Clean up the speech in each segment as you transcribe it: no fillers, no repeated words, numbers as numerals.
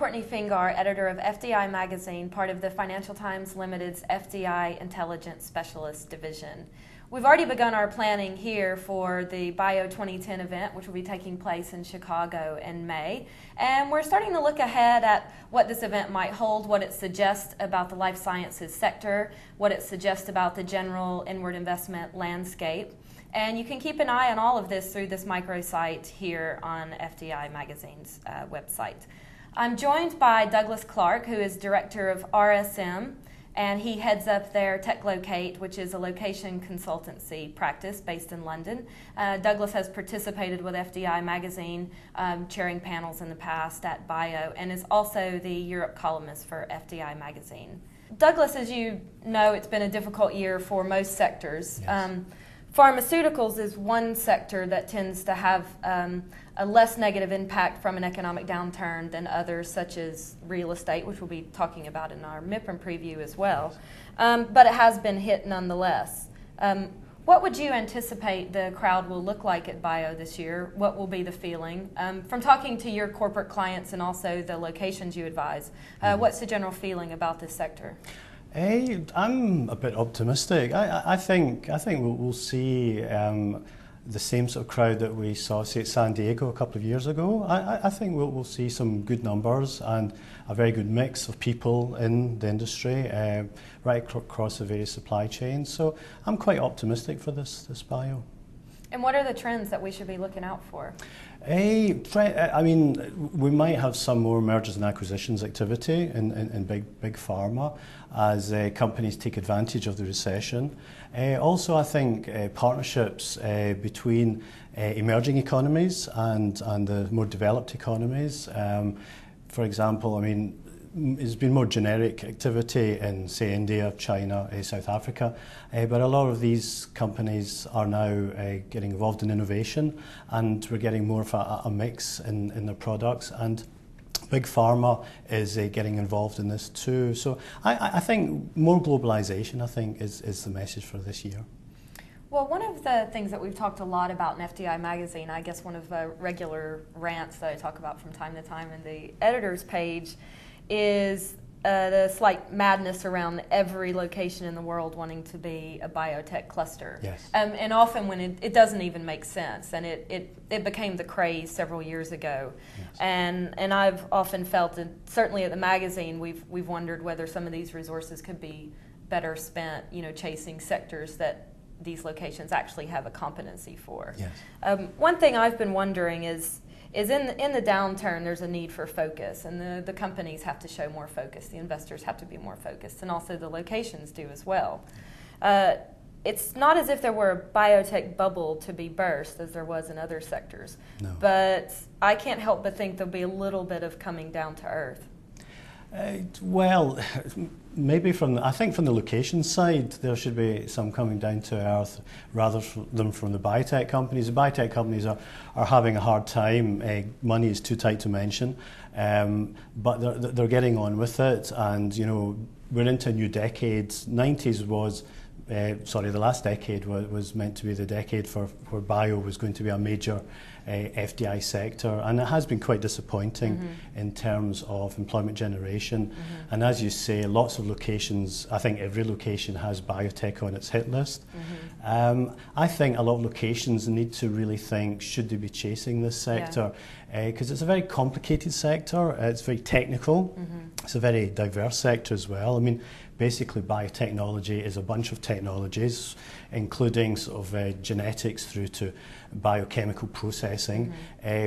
Courtney Fingar, editor of FDI Magazine, part of the Financial Times Limited's FDI Intelligence Specialist Division. We've already begun our planning here for the Bio 2010 event, which will be taking place in Chicago in May. And we're starting to look ahead at what this event might hold, what it suggests about the life sciences sector, what it suggests about the general inward investment landscape. And you can keep an eye on all of this through this microsite here on FDI Magazine's website. I'm joined by Douglas Clark, who is director of RSM, and he heads up their TechLocate, which is a location consultancy practice based in London. Douglas has participated with FDI Magazine, chairing panels in the past at Bio, and is also the Europe columnist for FDI Magazine. Douglas, as you know, it's been a difficult year for most sectors. Yes. Pharmaceuticals is one sector that tends to have a less negative impact from an economic downturn than others, such as real estate, which we'll be talking about in our MIPRIM preview as well. But it has been hit nonetheless. What would you anticipate the crowd will look like at Bio this year? What will be the feeling? From talking to your corporate clients and also the locations you advise, what's the general feeling about this sector? I'm a bit optimistic. I think we'll see the same sort of crowd that we saw, say, at San Diego a couple of years ago. I think we'll see some good numbers and a very good mix of people in the industry right across the various supply chains. So I'm quite optimistic for this Bio. And what are the trends that we should be looking out for? I mean, we might have some more mergers and acquisitions activity in big pharma as companies take advantage of the recession. Also, I think partnerships between emerging economies and the more developed economies. For example, I mean, there's been more generic activity in, say, India, China, South Africa, but a lot of these companies are now getting involved in innovation, and we're getting more of a mix in their products, and big pharma is getting involved in this too. So I think more globalization, I think, is the message for this year. Well, one of the things that we've talked a lot about in FDI Magazine, I guess one of the regular rants that I talk about from time to time in the editor's page, is the slight madness around every location in the world wanting to be a biotech cluster. Yes. And often when it doesn't even make sense, and it became the craze several years ago. Yes. And I've often felt, and certainly at the magazine, we've wondered whether some of these resources could be better spent, chasing sectors that these locations actually have a competency for. Yes. One thing I've been wondering is in the downturn, there's a need for focus, and the companies have to show more focus, the investors have to be more focused, and also the locations do as well. It's not as if there were a biotech bubble to be burst as there was in other sectors, no. But I can't help but think there'll be a little bit of coming down to earth. Well, maybe I think from the location side, there should be some coming down to earth rather than from the biotech companies. The biotech companies are having a hard time. Money is too tight to mention, but they're getting on with it. And, we're into a new decade. The last decade was meant to be the decade where bio was going to be a major FDI sector, and it has been quite disappointing in terms of employment generation. And as you say, lots of locations, I think every location has biotech on its hit list. I think a lot of locations need to really think, should they be chasing this sector? Because it's a very complicated sector, it's very technical, it's a very diverse sector as well. I mean, basically biotechnology is a bunch of technologies, including sort of genetics through to biochemical processing,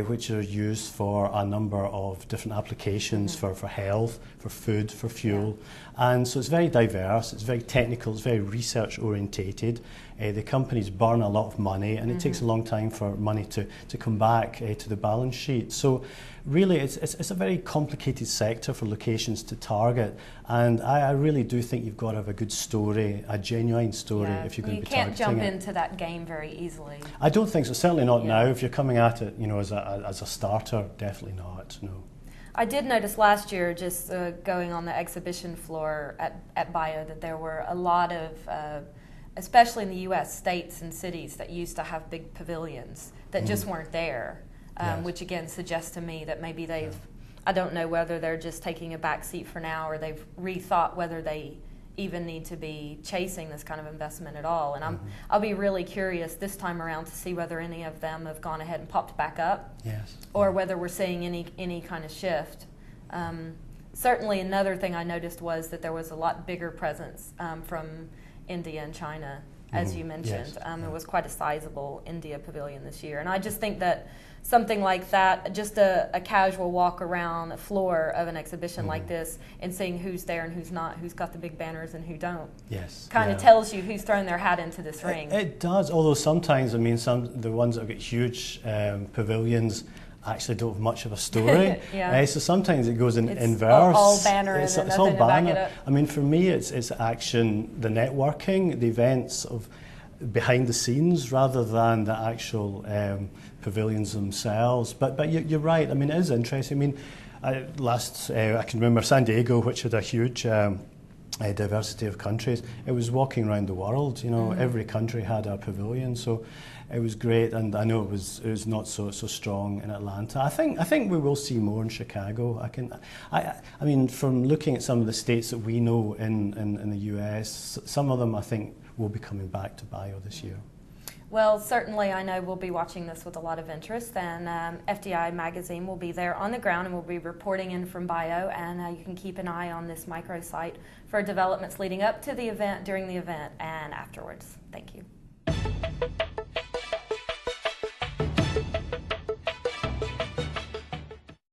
which are used for a number of different applications for health, for food, for fuel. And so it's very diverse, it's very technical, it's very research orientated. The companies burn a lot of money, and it takes a long time for money to come back to the balance sheet. So really it's a very complicated sector for locations to target, and I really do think you've got to have a good story, a genuine story, if you're going to be targeting it. You can't jump into that game very easily. I don't think so, certainly not now. If you're coming at it as a starter, definitely not, no. I did notice last year, just going on the exhibition floor at Bio, that there were a lot of, especially in the U.S., states and cities that used to have big pavilions that just weren't there, which again suggests to me that maybe they've I don't know whether they're just taking a back seat for now, or they've rethought whether they even need to be chasing this kind of investment at all. And I'll be really curious this time around to see whether any of them have gone ahead and popped back up, Yes. or whether we're seeing any kind of shift. Certainly another thing I noticed was that there was a lot bigger presence from India and China, as you mentioned. Yes. It was quite a sizable India pavilion this year. And I just think that something like that, just a casual walk around the floor of an exhibition like this and seeing who's there and who's not, who's got the big banners and who don't, Yes. kind of tells you who's thrown their hat into this ring. It does, although sometimes, I mean, the ones that have got huge pavilions actually don't have much of a story. So sometimes it goes in inverse. All banner it's and all nothing to back it banner. up. I mean, for me, it's action, the networking, the events of behind the scenes rather than the actual pavilions themselves. But you're right. I mean, it is interesting. I mean, I can remember San Diego, which had a huge diversity of countries. It was walking around the world. You know, every country had a pavilion. So it was great, and I know it was not so strong in Atlanta. I think we will see more in Chicago. I mean, from looking at some of the states that we know in the US, some of them I think will be coming back to BIO this year. Well, certainly I know we'll be watching this with a lot of interest, and FDI Magazine will be there on the ground and we'll be reporting in from BIO, and you can keep an eye on this microsite for developments leading up to the event, during the event, and afterwards. Thank you.